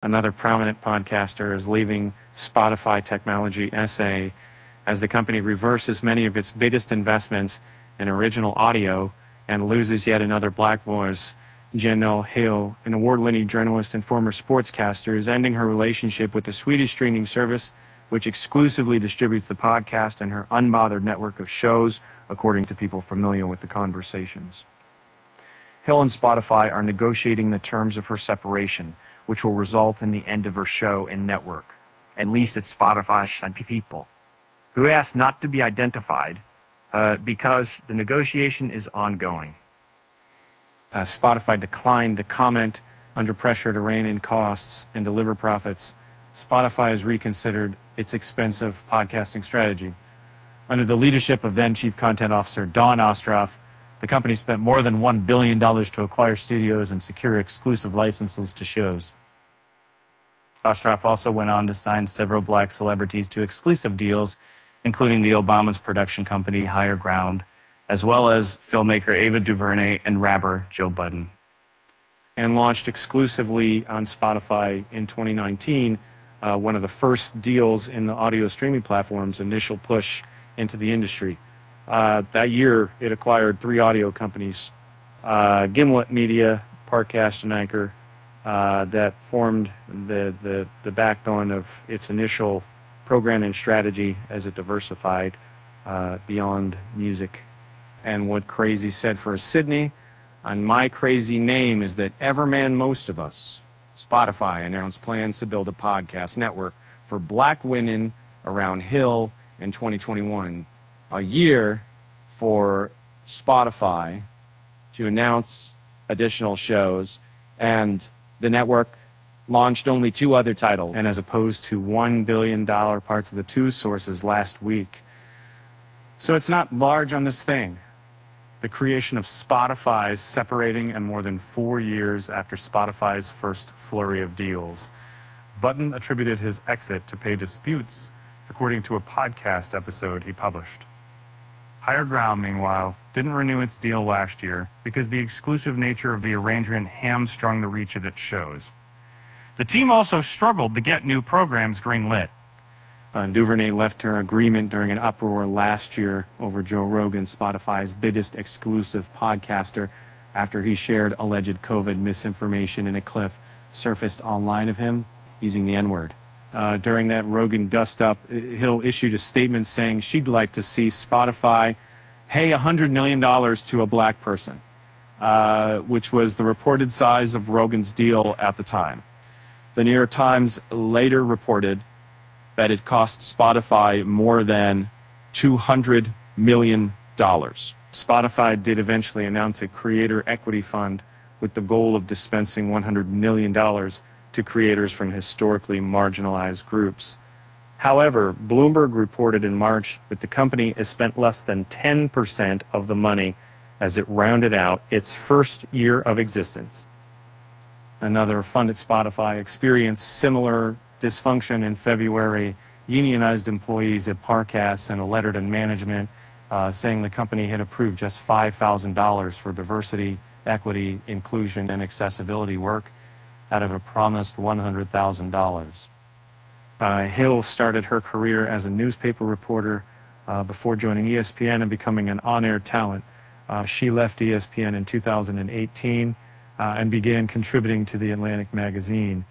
Another prominent podcaster is leaving Spotify Technology SA as the company reverses many of its biggest investments in original audio and loses yet another black voice. Jemele Hill, an award-winning journalist and former sportscaster, is ending her relationship with the Swedish streaming service, which exclusively distributes the podcast and her unbothered network of shows, according to people familiar with the conversations. Hill and Spotify are negotiating the terms of her separation, which will result in the end of her show and network. At least at Spotify, some people who asked not to be identified because the negotiation is ongoing. Spotify declined to comment under pressure to rein in costs and deliver profits. Spotify has reconsidered its expensive podcasting strategy. Under the leadership of then Chief Content Officer Dawn Ostroff, the company spent more than $1 billion to acquire studios and secure exclusive licenses to shows. Ostroff also went on to sign several black celebrities to exclusive deals, including the Obama's production company Higher Ground, as well as filmmaker Ava DuVernay and rapper Joe Budden. And launched exclusively on Spotify in 2019, one of the first deals in the audio streaming platform's initial push into the industry. That year, it acquired 3 audio companies, Gimlet Media, Parcast, and Anchor, that formed the backbone of its initial programming strategy as it diversified beyond music. And what Crazy said for Sydney on My Crazy Name is that Everman Most of Us, Spotify announced plans to build a podcast network for black women around Hill in 2021, a year for Spotify to announce additional shows, and the network launched only 2 other titles, and as opposed to $1 billion parts of the 2 sources last week. So it's not large on this thing. The creation of Spotify is separating and more than 4 years after Spotify's first flurry of deals. Budden attributed his exit to pay disputes, according to a podcast episode he published. Higher Ground, meanwhile, didn't renew its deal last year because the exclusive nature of the arrangement hamstrung the reach of its shows. The team also struggled to get new programs greenlit. DuVernay left her agreement during an uproar last year over Joe Rogan, Spotify's biggest exclusive podcaster, after he shared alleged COVID misinformation in a clip surfaced online of him using the N-word. During that Rogan dust-up, Hill issued a statement saying she'd like to see Spotify pay $100 million to a black person, which was the reported size of Rogan's deal at the time. The New York Times later reported that it cost Spotify more than $200 million. Spotify did eventually announce a creator equity fund with the goal of dispensing $100 million to creators from historically marginalized groups. However, Bloomberg reported in March that the company has spent less than 10% of the money as it rounded out its first year of existence. Another fund at Spotify experienced similar dysfunction in February. Unionized employees at Parcast sent a letter to management saying the company had approved just $5,000 for diversity, equity, inclusion, and accessibility work out of a promised $100,000. Hill started her career as a newspaper reporter before joining ESPN and becoming an on-air talent. She left ESPN in 2018 and began contributing to The Atlantic magazine.